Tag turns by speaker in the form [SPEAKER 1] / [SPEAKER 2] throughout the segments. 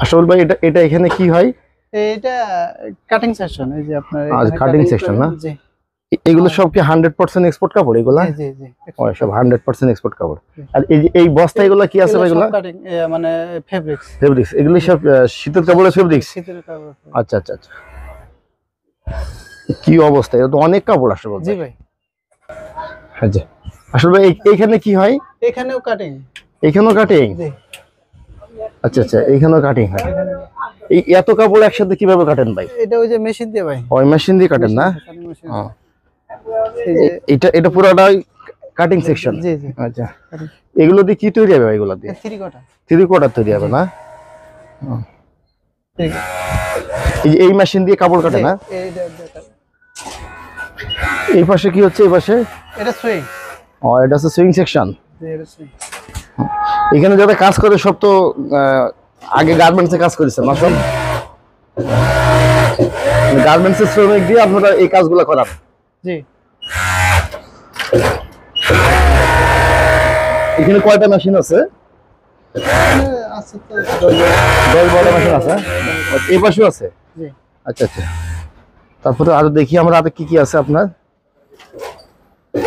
[SPEAKER 1] আসল ভাই এটা এটা এখানে কি হয়?
[SPEAKER 2] এটা কাটিং সেকশন, এই যে আপনার
[SPEAKER 1] কাটিং সেকশন না?
[SPEAKER 2] জি।
[SPEAKER 1] এগুলো সব কি 100% এক্সপোর্ট কাপড় এগুলা?
[SPEAKER 2] জি জি জি,
[SPEAKER 1] ও সব 100% এক্সপোর্ট কাপড়। আর এই যে এই বস্তা এগুলা কি আছে ভাই এগুলা?
[SPEAKER 2] কাটিং মানে ফেব্রিক্স।
[SPEAKER 1] ফেব্রিক্স এগুলো সব শীতের কাপড়ের ফেব্রিক্স?
[SPEAKER 2] শীতের কাপড়।
[SPEAKER 1] আচ্ছা আচ্ছা আচ্ছা। কি অবস্থা, এটা তো অনেক কাপড় আসলে বলতে।
[SPEAKER 2] জি ভাই।
[SPEAKER 1] আচ্ছা আসলে এইখানে কি হয়?
[SPEAKER 2] এখানেও কাটিং।
[SPEAKER 1] এখানেও কাটিং?
[SPEAKER 2] জি।
[SPEAKER 1] আচ্ছা আচ্ছা, এখানেও কাটিং হয়। এই এত কাপড় একসাথে কিভাবে কাটেন ভাই?
[SPEAKER 2] এটা ওই যে মেশিন দিয়ে ভাই।
[SPEAKER 1] ওই মেশিন দিয়ে কাটেন না? এটা এটা পুরোটাই কাটিং সেকশন?
[SPEAKER 2] জি জি।
[SPEAKER 1] আচ্ছা, এগুলো দিয়ে কি তৈরি হবে? এগুলো দিয়ে
[SPEAKER 2] থ্রি কোয়ার্টার।
[SPEAKER 1] থ্রি কোয়ার্টার তৈরি হবে না? এই মেশিন দিয়ে কাপড় কাটে না? এই পাশে কি হচ্ছে? এই পাশে
[SPEAKER 2] এটা সুইং।
[SPEAKER 1] ও এটা হচ্ছে সুইং সেকশন।
[SPEAKER 2] জি, এটা সুইং।
[SPEAKER 1] এখানে যারা কাজ করে সব তো আগে গার্মেন্টসে কাজ করেছে না? সব গার্মেন্টসের শ্রমিক দিয়ে আপনারা এই কাজগুলো করান?
[SPEAKER 2] জি।
[SPEAKER 1] এখানে কয়টা মেশিন আছে?
[SPEAKER 2] আছে তো
[SPEAKER 1] 10-12টা মেশিন আছে। এই পাশেও আছে?
[SPEAKER 2] জি।
[SPEAKER 1] আচ্ছা আচ্ছা। তারপরে আরো দেখি আমরা আর কি কি আছে আপনার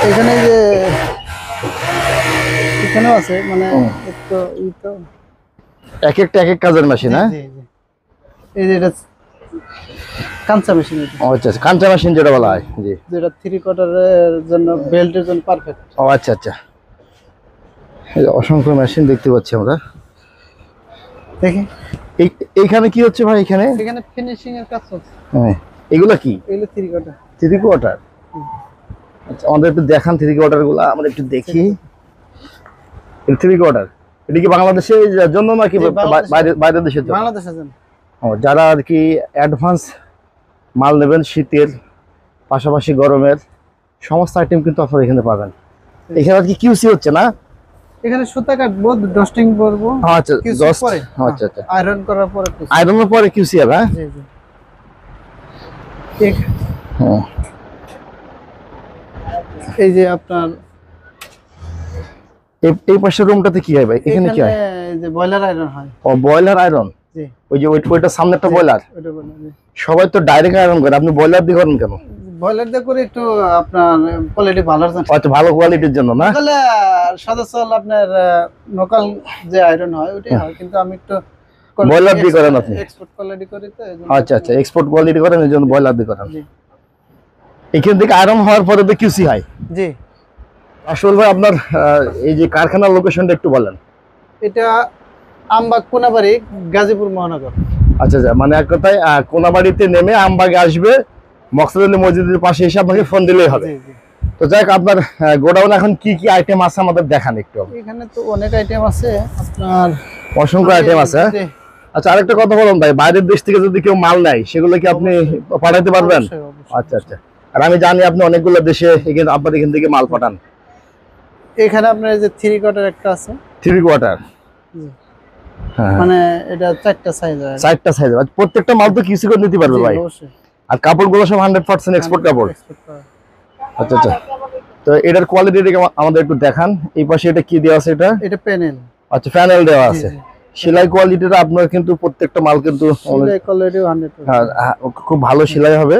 [SPEAKER 2] এখানে। যে এখানেও আছে, মানে একটু
[SPEAKER 1] এক একটা এক এক কাজের মেশিন? হ্যাঁ,
[SPEAKER 2] এই যে এটা কাঁচা মেশিন।
[SPEAKER 1] ও আচ্ছা আচ্ছা, কাঁচা মেশিন যেটা বলা হয়। জি,
[SPEAKER 2] যেটা থ্রি কোয়ার্টারের জন্য, বেল্টের জন্য পারফেক্ট।
[SPEAKER 1] ও আচ্ছা আচ্ছা। এই অসংখ্য মেশিন দেখতে পাচ্ছি আমরা।
[SPEAKER 2] দেখি
[SPEAKER 1] এইখানে কি হচ্ছে ভাই? এখানে
[SPEAKER 2] ফিনিশিং এর কাজ হচ্ছে।
[SPEAKER 1] হ্যাঁ, এগুলো কি?
[SPEAKER 2] এগুলো থ্রি কোয়ার্টার।
[SPEAKER 1] Three quarter? আচ্ছা, আমাদের একটু দেখান থ্রি কোয়ার্টার গুলো, আমরা একটু দেখি। থ্রি কোয়ার্টার এটা কি বাংলাদেশের জন্য নাকি বাইরের দেশের জন্য?
[SPEAKER 2] বাংলাদেশের জন্য।
[SPEAKER 1] ও, যারা আর কি অ্যাডভান্স মাল নেবেন শীতের পাশাপাশি গরমের সমস্ত আইটেম কিন্তু আপনারা এখানে পাবেন। এখানে আর কি কিউসি হচ্ছে না?
[SPEAKER 2] এখানে সুতা কাটবো, ডাস্টিং করব।
[SPEAKER 1] আচ্ছা, আচ্ছা আচ্ছা,
[SPEAKER 2] আয়রন করার পরে
[SPEAKER 1] আয়রনের পরে কিউসি হবে?
[SPEAKER 2] জি জি। ঠিক।
[SPEAKER 1] হ্যাঁ,
[SPEAKER 2] এই যে আপনার
[SPEAKER 1] এই পাশের রুমটাতে কি হয় ভাই? এখানে কি হয়?
[SPEAKER 2] এই যে বয়লার আয়রন হয়।
[SPEAKER 1] ও, বয়লার আয়রন।
[SPEAKER 2] জি।
[SPEAKER 1] ওই যে ওইটা সামনে একটা বয়লার।
[SPEAKER 2] ওটা বয়লার।
[SPEAKER 1] সবাই তো ডাইরেক্ট আয়রন করে, আপনি বয়লার দিয়ে করেন কেন?
[SPEAKER 2] বয়লার দিয়ে করে একটু আপনার কোয়ালিটি ভালো আছে।
[SPEAKER 1] আচ্ছা, ভালো কোয়ালিটির জন্য না?
[SPEAKER 2] তাহলে সদস্যল আপনার লোকাল যে আয়রন হয় ওটাই হয়, কিন্তু আমি একটু
[SPEAKER 1] বয়লার দিয়ে করেন আপনি?
[SPEAKER 2] এক্সপোর্ট কোয়ালিটি করি তো।
[SPEAKER 1] আচ্ছা আচ্ছা, এক্সপোর্ট কোয়ালিটি করেন, এই জন্য বয়লার দিয়ে করেন।
[SPEAKER 2] জি।
[SPEAKER 1] এখান থেকে আয়রন হওয়ার পরে তো কিউসি হয়?
[SPEAKER 2] জি।
[SPEAKER 1] আসল ভাই আপনার এই যে কারখানার লোকেশনটা একটু বলেন।
[SPEAKER 2] এটা আমবাগ কোনাবাড়ি, গাজীপুর মহানগর।
[SPEAKER 1] আচ্ছা আচ্ছা, মানে এক কথায় কোনাবাড়িতে নেমে আমবাগে আসবে, মকসুদুল্লাহ মসজিদের পাশে এসে আপনাকে ফোন দিলেই হবে।
[SPEAKER 2] জি জি।
[SPEAKER 1] তো যাই হোক, আপনার গোডাউন এখন কি কি আইটেম আছে আমাদের দেখান একটু।
[SPEAKER 2] এখানে তো অনেক আইটেম আছে আপনার,
[SPEAKER 1] অসংখ্য আইটেম আছে। আচ্ছা, আরেকটা কথা বলুন ভাই, বাইরের দেশ থেকে যদি কেউ মাল নেয় সেগুলো কি আপনি পাঠাতে পারবেন? আচ্ছা আচ্ছা। আর আমি জানি আপনি অনেকগুলো দেশে আপনার এখান থেকে মাল পাঠান।
[SPEAKER 2] এখানে আপনার এই যে থ্রি কোয়ার্টার একটা আছে।
[SPEAKER 1] Three quarter? হ্যাঁ,
[SPEAKER 2] মানে এটা চারটা সাইজ আছে।
[SPEAKER 1] চারটা সাইজ। প্রত্যেকটা মাল তো কিউসি করে নিতে পারবে ভাই?
[SPEAKER 2] অবশ্যই।
[SPEAKER 1] আর কাপড়গুলো সব 100% এক্সপোর্ট কাপড়? আচ্ছা আচ্ছা। তো এটার কোয়ালিটি আমাদের একটু দেখান। এই পাশে এটা কি দেওয়া আছে? এটা
[SPEAKER 2] প্যানেল।
[SPEAKER 1] আচ্ছা, প্যানেল দেওয়া আছে। সেলাই কোয়ালিটিটা আপনার কিন্তু প্রত্যেকটা মাল কিন্তু
[SPEAKER 2] সেলাই কোয়ালিটি 100%।
[SPEAKER 1] খুব ভালো সেলাই হবে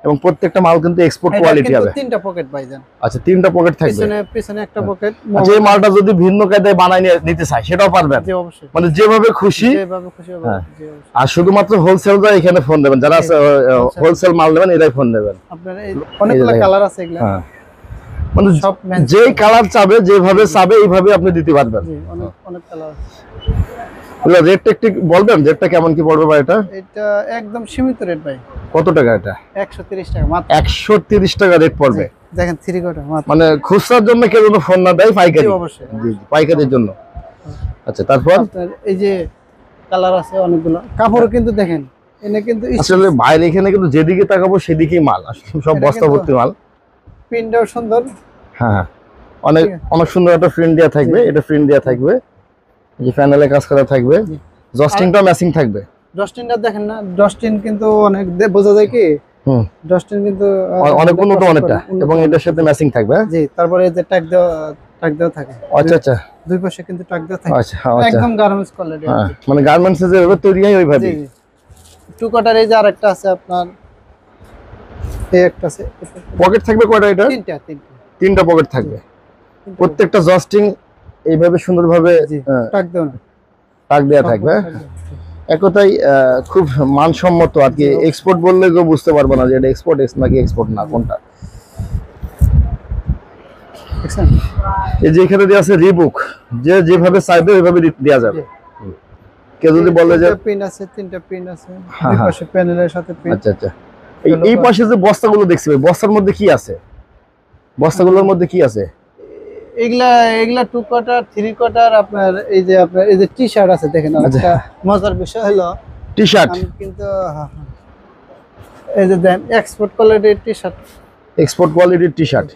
[SPEAKER 1] এবং প্রত্যেকটা মাল কিন্তু এক্সপোর্ট কোয়ালিটি হবে।
[SPEAKER 2] তিনটা পকেট ভাইজান।
[SPEAKER 1] আচ্ছা, তিনটা পকেট থাকবে।
[SPEAKER 2] পিছনে একটা পকেট।
[SPEAKER 1] আচ্ছা, এই মালটা যদি ভিন্ন কায়দায় বানাই নিতে চাই সেটাও পারবেন?
[SPEAKER 2] জি অবশ্যই।
[SPEAKER 1] মানে যেভাবে খুশি।
[SPEAKER 2] যেভাবে খুশি হবে। জি অবশ্যই।
[SPEAKER 1] আর শুধুমাত্র হোলসেলরা এখানে ফোন দেবেন, যারা হোলসেল মাল নেবেন এরাই ফোন দেবেন।
[SPEAKER 2] আপনার অনেকগুলো কালার আছে এগুলা।
[SPEAKER 1] হ্যাঁ, মানে যেই কালার চাবে যেভাবে চাবে এইভাবে আপনি দিতে পারবেন।
[SPEAKER 2] জি, অনেক কালার আছে।
[SPEAKER 1] রেটটা একটু বলবেন, রেটটা কেমন কি পড়বে ভাই?
[SPEAKER 2] এটা একদম সীমিত রেট ভাই।
[SPEAKER 1] কত টাকা এটা?
[SPEAKER 2] 130 টাকা মাত্র।
[SPEAKER 1] 130 টাকা রেট পড়বে।
[SPEAKER 2] দেখেন থ্রি কোয়ার্টার মাত্র।
[SPEAKER 1] মানে খুচরার জন্য কেউ যদি ফোন না দেয়, পাইকারি?
[SPEAKER 2] জি অবশ্যই।
[SPEAKER 1] জি, পাইকারির জন্য। আচ্ছা, তারপর
[SPEAKER 2] এই যে কালার আছে অনেকগুলো। কাপড় কিন্তু দেখেন এনে কিন্তু
[SPEAKER 1] আসলে বাইরে এখানে কিন্তু যেদিকে তাকাবো সেদিকেই মাল, আসলে সব বস্তা ভর্তি মাল।
[SPEAKER 2] প্রিন্টটাও সুন্দর।
[SPEAKER 1] হ্যাঁ, অনেক সুন্দর একটা প্রিন্ট দেওয়া থাকবে। এটা প্রিন্ট দেওয়া থাকবে, এই যে প্যানেলে কাজ করা থাকবে। জস্টিংটা ম্যাচিং থাকবে।
[SPEAKER 2] জস্টিনটা দেখেন না, জস্টিন কিন্তু অনেক বোঝা যায় কি। জস্টিন কিন্তু
[SPEAKER 1] অনেক উন্নত অনেকটা, এবং এটার সাথে ম্যাচিং থাকবে।
[SPEAKER 2] জি। তারপরে এই যে ট্যাগ দেওয়া টাক দেওয়া থাকে।
[SPEAKER 1] আচ্ছা আচ্ছা
[SPEAKER 2] দুই পাশে কিন্তু টাক দেওয়া থাকে।
[SPEAKER 1] আচ্ছা আচ্ছা
[SPEAKER 2] একদম গার্মেন্টস কোয়ালিটি।
[SPEAKER 1] হ্যাঁ মানে গার্মেন্টসে যেভাবে তৈরি হয় ওইভাবে।
[SPEAKER 2] জি জি। টু কোয়ার্টার এই যে আরেকটা আছে আপনার, এই একটা আছে।
[SPEAKER 1] পকেট থাকবে কয়টা এটা?
[SPEAKER 2] তিনটা।
[SPEAKER 1] তিনটা পকেট থাকবে। প্রত্যেকটা জস্টিং এইভাবে সুন্দরভাবে
[SPEAKER 2] জি টাক দেওয়া না,
[SPEAKER 1] টাক দেওয়া থাকবে। এক কথায় খুব মানসম্মত আর কি। এক্সপোর্ট বললে কেউ বুঝতে পারবে না যে এটা এক্সপোর্ট নাকি এক্সপোর্ট না কোনটা।
[SPEAKER 2] দেখছেন
[SPEAKER 1] এই যে এখানে দেওয়া আছে রিবুক, যে যেভাবে চাইবে ওইভাবে দেওয়া যাবে। কেউ যদি বলে যে
[SPEAKER 2] পিন আছে, তিনটা পিন আছে দুই পাশে প্যানেলের সাথে পিন।
[SPEAKER 1] আচ্ছা আচ্ছা এই পাশে যে বস্তাগুলো দেখছি ভাই, বস্তার মধ্যে কি আছে? বস্তাগুলোর মধ্যে কি আছে?
[SPEAKER 2] এগুলা টু কোয়ার্টার, থ্রি কোয়ার্টার। আপনার এই যে টি শার্ট আছে দেখেন। একটা মজার বিষয় হলো
[SPEAKER 1] টি শার্ট
[SPEAKER 2] কিন্তু এই যে দেন এক্সপোর্ট কোয়ালিটির টি শার্ট,
[SPEAKER 1] এক্সপোর্ট কোয়ালিটির টি শার্ট।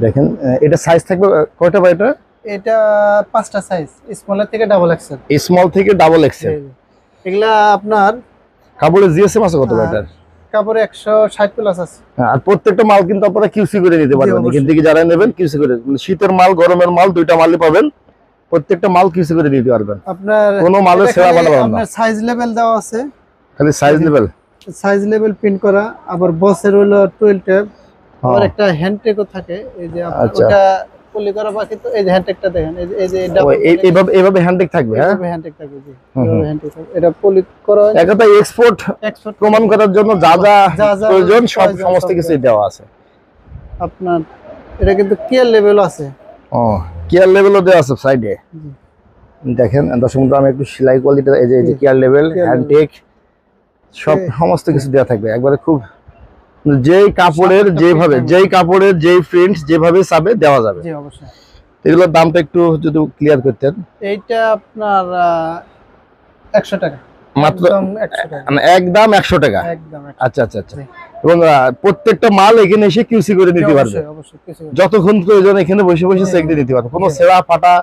[SPEAKER 1] দেখেন এটা সাইজ থাকবে কয়টা ভাই?
[SPEAKER 2] এটা 5টা সাইজ, স্মলের থেকে ডাবল এক্সেল।
[SPEAKER 1] স্মল থেকে ডাবল এক্সেল।
[SPEAKER 2] এগুলা আপনার
[SPEAKER 1] কাপড়ে জিএসএম আছে কত ভাই?
[SPEAKER 2] কাপড়ে 160 প্লাস আছে।
[SPEAKER 1] আর প্রত্যেকটা মাল কিন্তু আপনারা কিউসি করে নিতে পারবেন। এখান থেকে যারা নেবেন কিউসি করে, শীতের মাল গরমের মাল দুইটা মালই পাবেন। প্রত্যেকটা মাল কিউসি করে নিতে পারবেন।
[SPEAKER 2] আপনার
[SPEAKER 1] কোনো মালের সেরা বানাবেন না।
[SPEAKER 2] আপনার সাইজ লেভেল দেওয়া আছে,
[SPEAKER 1] খালি সাইজ লেভেল
[SPEAKER 2] প্রিন্ট করা। আবার বসের হলো 12 ট্যাব। আর একটা হ্যান্ডটেকও থাকে। এই যে ওটা পলি করা বাকি, তো এই যে হ্যান্ডটেকটা দেখেন। এই যে
[SPEAKER 1] এইভাবে হ্যান্ডটেক থাকবে। হ্যাঁ
[SPEAKER 2] হ্যান্ডটেক থাকবে জি, হ্যান্ডটেক থাকবে। এটা পলি করা হয়।
[SPEAKER 1] একটা এক্সপোর্ট প্রমাণ করার জন্য যা যা প্রয়োজন সব সমস্ত কিছু দেওয়া আছে।
[SPEAKER 2] আপনার এটা কিন্তু কেয়ার লেভেল আছে।
[SPEAKER 1] কেয়ার লেভেলও দেওয়া আছে সাইডে। দেখেন দর্শক বন্ধু, আমি একটু সেলাই কোয়ালিটি, এই যে কেয়ার লেভেল, হ্যান্ডটেক সব সমস্ত কিছু দেওয়া থাকবে। একবারে খুব যেই কাপড়ের যেই প্রিন্ট যেভাবে চাবে দেওয়া যাবে।
[SPEAKER 2] জি অবশ্যই।
[SPEAKER 1] এগুলোর দামটা একটু যদি ক্লিয়ার করতেন।
[SPEAKER 2] এইটা আপনার 100 টাকা
[SPEAKER 1] মাত্র, একদম 100 টাকা।
[SPEAKER 2] একদম।
[SPEAKER 1] আচ্ছা আচ্ছা আচ্ছা। এবং প্রত্যেকটা মাল এখানে এসে কিউসি করে নিতে পারবে। যতক্ষণ প্রয়োজন এখানে বসে বসে চেক দিয়ে নিতে পারবে। কোনো সেরা ফাটা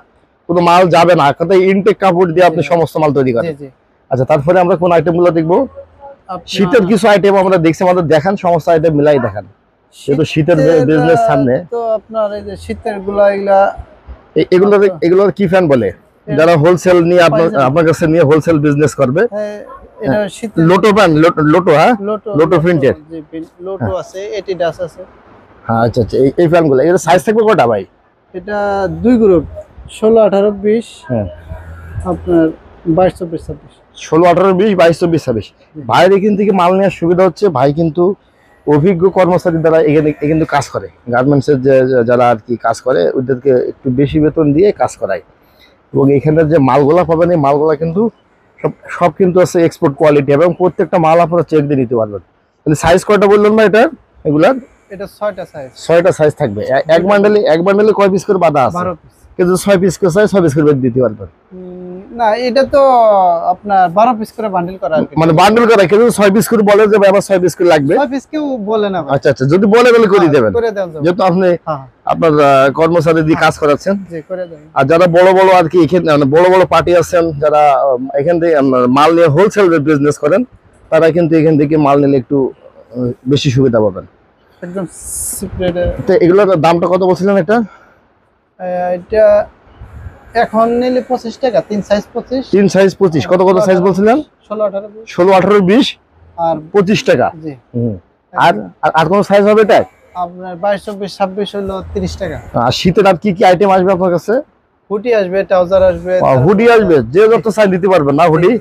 [SPEAKER 1] কোনো মাল যাবে না। কথায় ইনটেক কাপড় দিয়ে আপনি সমস্ত মাল তৈরি করেন। আচ্ছা, তারপরে আমরা কোন আইটেমগুলো দেখবো? শীতের কিছু আইটেম আমরা দেখছি, আমাদের দেখান, সমস্ত আইটেম মিলাই দেখান। যেহেতু শীতের বিজনেস সামনে,
[SPEAKER 2] তো আপনার এই যে শীতের গুলা
[SPEAKER 1] এগুলোর কি ফ্যান বলে যারা হোলসেল নিয়ে আপনার কাছে নিয়ে হোলসেল বিজনেস করবে?
[SPEAKER 2] এটা শীতের
[SPEAKER 1] লোটো ফ্যান, লোটো। হ্যাঁ লোটো প্রিন্টের
[SPEAKER 2] লোটো আছে, এটিডাস আছে।
[SPEAKER 1] হ্যাঁ আচ্ছা আচ্ছা। এই ফ্যানগুলো এর সাইজ থাকবে কয়টা ভাই?
[SPEAKER 2] এটা দুই গ্রুপ, 16, 18, 20।
[SPEAKER 1] হ্যাঁ
[SPEAKER 2] আপনার 22, 24, 26।
[SPEAKER 1] 16, 18, 20, 22, 24, 26। ভাইয়ের এখান থেকে মাল নেওয়ার সুবিধা হচ্ছে, ভাই কিন্তু অভিজ্ঞ কর্মচারী দ্বারা এখানে কিন্তু কাজ করে। গার্মেন্টসের যারা আর কি কাজ করে ওদেরকে একটু বেশি বেতন দিয়ে কাজ করায়। এবং এখানের যে মালগুলা পাবেন, এই মালগুলা কিন্তু সব কিন্তু আছে এক্সপোর্ট কোয়ালিটি, এবং প্রত্যেকটা মাল আপনারা চেক দিয়ে নিতে পারবেন। তাহলে সাইজ কয়টা বললেন না এটা? এগুলার
[SPEAKER 2] এটা 6টা সাইজ।
[SPEAKER 1] 6টা সাইজ থাকবে। এক বান্ডেলে কয় পিস করে বাঁধা আছে?
[SPEAKER 2] 12 পিস।
[SPEAKER 1] কিন্তু 6 পিস করে চাই, 6 পিস করে দিতে পারবেন
[SPEAKER 2] না, এটা তো আপনার 12 পিস করে বান্ডেল করা আছে।
[SPEAKER 1] মানে বান্ডেল করা, কিন্তু 6 পিস করে বলে যে আবার 6 পিস করে লাগবে।
[SPEAKER 2] 6 পিস কেউ বলে না।
[SPEAKER 1] আচ্ছা আচ্ছা, যদি বলে বলে করে দেবেন,
[SPEAKER 2] করে দেন
[SPEAKER 1] যেহেতু আপনি আপনার কর্মচারী দিয়ে কাজ করাচ্ছেন।
[SPEAKER 2] জি করে দেন।
[SPEAKER 1] আর যারা বড় বড় আর কি এখানে বড় বড় পার্টি আছেন, যারা এখান থেকে মাল নিয়ে হোলসেল বিজনেস করেন, তারা কিন্তু এখান থেকে মাল নিলে একটু বেশি সুবিধা পাবেন।
[SPEAKER 2] একদম সিপ্রেট।
[SPEAKER 1] তো এগুলোর দামটা কত বলছিলেন? এটা
[SPEAKER 2] এখন নিলে 25 টাকা, 3 সাইজ 25।
[SPEAKER 1] 3 সাইজ 25। কত সাইজ বলছিলেন?
[SPEAKER 2] 16, 18, 20।
[SPEAKER 1] 16, 18, 20 আর 25 টাকা।
[SPEAKER 2] জি।
[SPEAKER 1] আর কোন সাইজ হবে এটা?
[SPEAKER 2] আপনার 22, 24, 26 হলো 30 টাকা।
[SPEAKER 1] আর শীতের আর কি কি আইটেম আসবে আপনার কাছে?
[SPEAKER 2] হুডি আসবে, ট্রাউজার আসবে।
[SPEAKER 1] হুডি আসবে, যে যত সাইজ দিতে পারবেন না হুডি?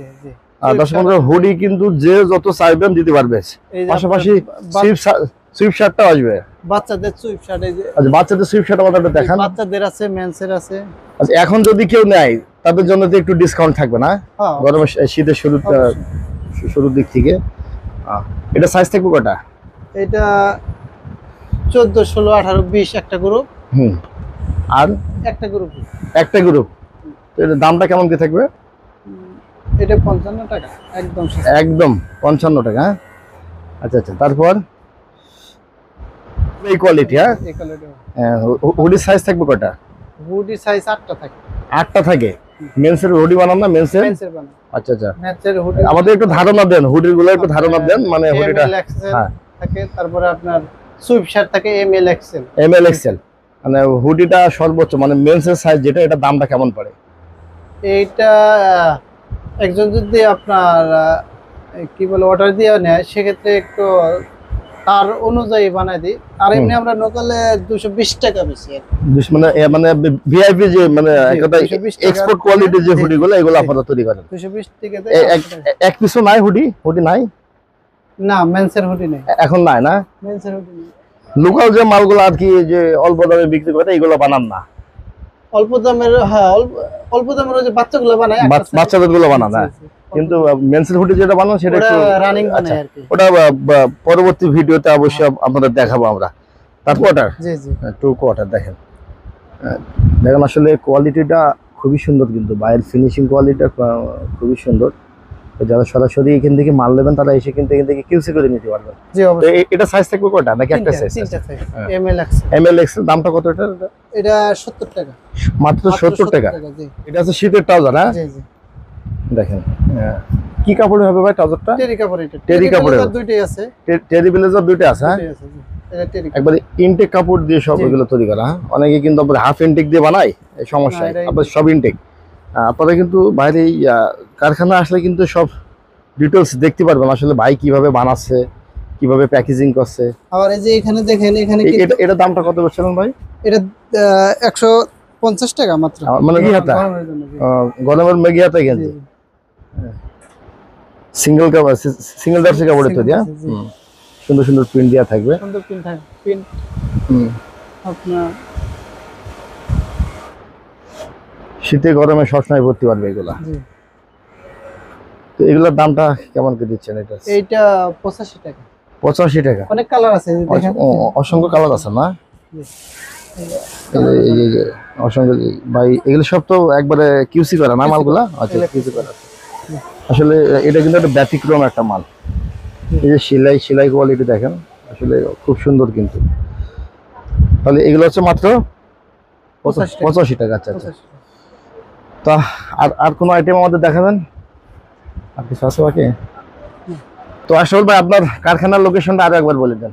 [SPEAKER 1] আর 10-15 হুডি কিন্তু যে যত চাইবেন দিতে পারবে। পাশাপাশি সুইফট শার্টটাও আসবে।
[SPEAKER 2] বাচ্চাদের সুইফট শার্ট, এই যে
[SPEAKER 1] আচ্ছা বাচ্চাদের সুইফট শার্ট আমাদের দেখান।
[SPEAKER 2] বাচ্চাদের আছে, মেন্সের আছে।
[SPEAKER 1] আচ্ছা, এখন যদি কেউ নেয় তাদের জন্য তো একটু ডিসকাউন্ট থাকবে না? গরমের শীতের শুরুর দিক থেকে। এটা সাইজ থাকবে কয়টা?
[SPEAKER 2] এটা 14, 16, 18, 20 একটা গ্রুপ।
[SPEAKER 1] আর
[SPEAKER 2] একটা গ্রুপ।
[SPEAKER 1] তো এর দামটা কেমন কি থাকবে?
[SPEAKER 2] এটা 55 টাকা
[SPEAKER 1] একদম 55 টাকা। আচ্ছা আচ্ছা। তারপর এই কোয়ালিটি। হ্যাঁ, হুডি সাইজ থাকবে কয়টা?
[SPEAKER 2] হুডি সাইজ 8টা থাকে।
[SPEAKER 1] 8টা থাকে। মেন্সের হুডি বানান না? মেন্সের বানান। আচ্ছা আচ্ছা।
[SPEAKER 2] মেন্সের হুডি
[SPEAKER 1] আমাদের একটু ধারণা দেন, হুডির গুলো একটু ধারণা দেন, মানে হুডিটা। হ্যাঁ
[SPEAKER 2] থাকে, তারপরে আপনার সুইপ শার্ট থাকে এমএল এক্সেল।
[SPEAKER 1] এমএল এক্সেল মানে হুডিটা সর্বোচ্চ মানে মেন্সের সাইজ যেটা, এটা দামটা কেমন পড়ে?
[SPEAKER 2] এইটা একজন যদি আপনার কি বলে অর্ডার দিয়ে নেয় সেক্ষেত্রে একটু তার অনুযায়ী বানাই দিই। আর এমনি আমরা লোকালে 220 টাকা বেশি আর কি।
[SPEAKER 1] মানে মানে ভিআইপি যে মানে একটা
[SPEAKER 2] 220 টাকা
[SPEAKER 1] এক্সপোর্ট কোয়ালিটির যে
[SPEAKER 2] জি,
[SPEAKER 1] হুডিগুলো এগুলো
[SPEAKER 2] জি।
[SPEAKER 1] আপনারা তৈরি করেন?
[SPEAKER 2] 220 টাকা
[SPEAKER 1] এক পিসও নাই হুডি নাই?
[SPEAKER 2] না, মেন্সের হুডি নেই,
[SPEAKER 1] এখন নাই না?
[SPEAKER 2] মেন্সের হুডি নেই।
[SPEAKER 1] লোকাল যে মালগুলো আর কি যে অল্প দামে বিক্রি করে এগুলো বানান না?
[SPEAKER 2] অল্প দামের, হ্যাঁ অল্প দামের ওই যে বাচ্চাগুলো বানায়
[SPEAKER 1] বাচ্চাদের গুলো বানান না, কিন্তু মেন্সের হুডি যেটা বানান সেটা একটু
[SPEAKER 2] রানিং
[SPEAKER 1] আচ্ছা,
[SPEAKER 2] বানায় আর কি।
[SPEAKER 1] ওটা পরবর্তী ভিডিওতে অবশ্যই আপনাদের দেখাবো আমরা। তার কোয়ার্টার,
[SPEAKER 2] জি জি,
[SPEAKER 1] টু কোয়ার্টার দেখেন, দেখেন আসলে কোয়ালিটিটা খুবই সুন্দর, কিন্তু বাইরের ফিনিশিং কোয়ালিটিটা খুবই সুন্দর। তো যারা সরাসরি এখান থেকে মাল নেবেন তারা এসে কিন্তু এখান থেকে কিউসি করে নিতে পারবেন।
[SPEAKER 2] জি
[SPEAKER 1] তো
[SPEAKER 2] অবশ্যই।
[SPEAKER 1] এটা সাইজ থাকবে কয়টা নাকি একটা সাইজ?
[SPEAKER 2] তিনটা সাইজ
[SPEAKER 1] হ্যাঁ।
[SPEAKER 2] ML Excel.
[SPEAKER 1] এমএল এক্সেল দামটা কত এটা?
[SPEAKER 2] এটা 70 টাকা,
[SPEAKER 1] মাত্র 70 টাকা।
[SPEAKER 2] জি
[SPEAKER 1] এটা আছে শীতের ট্রাউজার। হ্যাঁ
[SPEAKER 2] জি জি,
[SPEAKER 1] দেখেন কি কাপড়ে হবে ভাই ট্রাউজারটা?
[SPEAKER 2] টেরি কাপড়। এটা
[SPEAKER 1] টেরি কাপড়ের
[SPEAKER 2] দুইটাই আছে,
[SPEAKER 1] টেরি ব্লেজার দুইটা আছে। হ্যাঁ
[SPEAKER 2] দুইটাই আছে জি, এটা টেরি কাপড়।
[SPEAKER 1] একবারে ইনটেক কাপড় দিয়ে সব
[SPEAKER 2] জি।
[SPEAKER 1] এগুলো তৈরি করা। হ্যাঁ অনেকে কিন্তু আবার হাফ ইনটেক দিয়ে বানায়, এই সমস্যা।
[SPEAKER 2] না, এটা
[SPEAKER 1] আবার সব ইনটেক। আপনারা কিন্তু বাইরে এই কারখানা আসলে কিন্তু সব ডিটেলস দেখতে পারবেন আসলে ভাই কিভাবে বানাচ্ছে, কিভাবে প্যাকেজিং করছে।
[SPEAKER 2] আবার এই যে এখানে দেখেন, এখানে
[SPEAKER 1] এটা এটা দামটা কত বলছিলেন ভাই?
[SPEAKER 2] এটা 150 টাকা মাত্র,
[SPEAKER 1] মানে কি হাতা
[SPEAKER 2] গরমের জন্য, জি।
[SPEAKER 1] গরমের মেঘি হাতা
[SPEAKER 2] জি,
[SPEAKER 1] গেঞ্জি সিঙ্গেল কাপড়, সিঙ্গেল ডার্সি কাপড়ে তৈরি। হ্যাঁ
[SPEAKER 2] জি।
[SPEAKER 1] সুন্দর সুন্দর প্রিন্ট দেওয়া থাকবে।
[SPEAKER 2] সুন্দর প্রিন্ট থাকে, প্রিন্ট
[SPEAKER 1] হুম।
[SPEAKER 2] আপনার
[SPEAKER 1] শীতে গরমে সবসময় পরতে পারবে এগুলা।
[SPEAKER 2] জি।
[SPEAKER 1] তো এগুলোর দামটা কেমন করে দিচ্ছেন? এটা
[SPEAKER 2] এইটা 85 টাকা।
[SPEAKER 1] 85 টাকা।
[SPEAKER 2] অনেক কালার আছে, এই যে দেখেন।
[SPEAKER 1] অসংখ্য কালার আছে না?
[SPEAKER 2] জি।
[SPEAKER 1] এই যে অসংখ্য ভাই, এগুলো সব তো একবারে কিউসি করা না মালগুলা? আচ্ছা কিউসি করা। আসলে এটা কিন্তু একটা ব্যতিক্রম একটা মাল। এই যে সেলাই কোয়ালিটি দেখেন, আসলে খুব সুন্দর কিন্তু। তাহলে এগুলো হচ্ছে মাত্র 85 টাকা। আচ্ছা আচ্ছা।
[SPEAKER 2] 85 টাকা।
[SPEAKER 1] তা আর কোনো আইটেম আমাদের দেখাবেন? আর কিছু আছে বাকি? তো আসল ভাই আপনার কারখানার লোকেশনটা আরো একবার বলে দেন।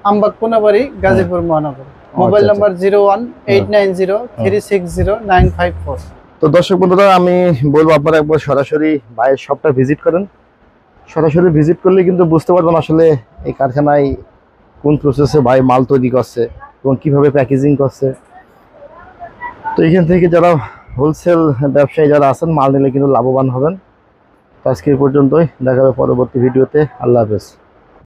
[SPEAKER 2] আমবাগ কোনাবাড়ি, গাজীপুর মহানগর। Mobile number 018903600954।
[SPEAKER 1] তো দর্শক বন্ধুরা, আমি বলবো আপনারা একবার সরাসরি ভাইয়ের শপটা ভিজিট করেন। সরাসরি ভিজিট করলে কিন্তু বুঝতে পারবেন আসলে এই কারখানায় কোন প্রসেসে ভাই মাল তৈরি করছে এবং কিভাবে প্যাকেজিং করছে। তো এখান থেকে যারা হোলসেল ব্যবসায়ী যারা আছেন মাল নিলে কিন্তু লাভবান হবেন। তো আজকে এই পর্যন্তই, দেখা হবে পরবর্তী ভিডিওতে। আল্লাহ হাফেজ।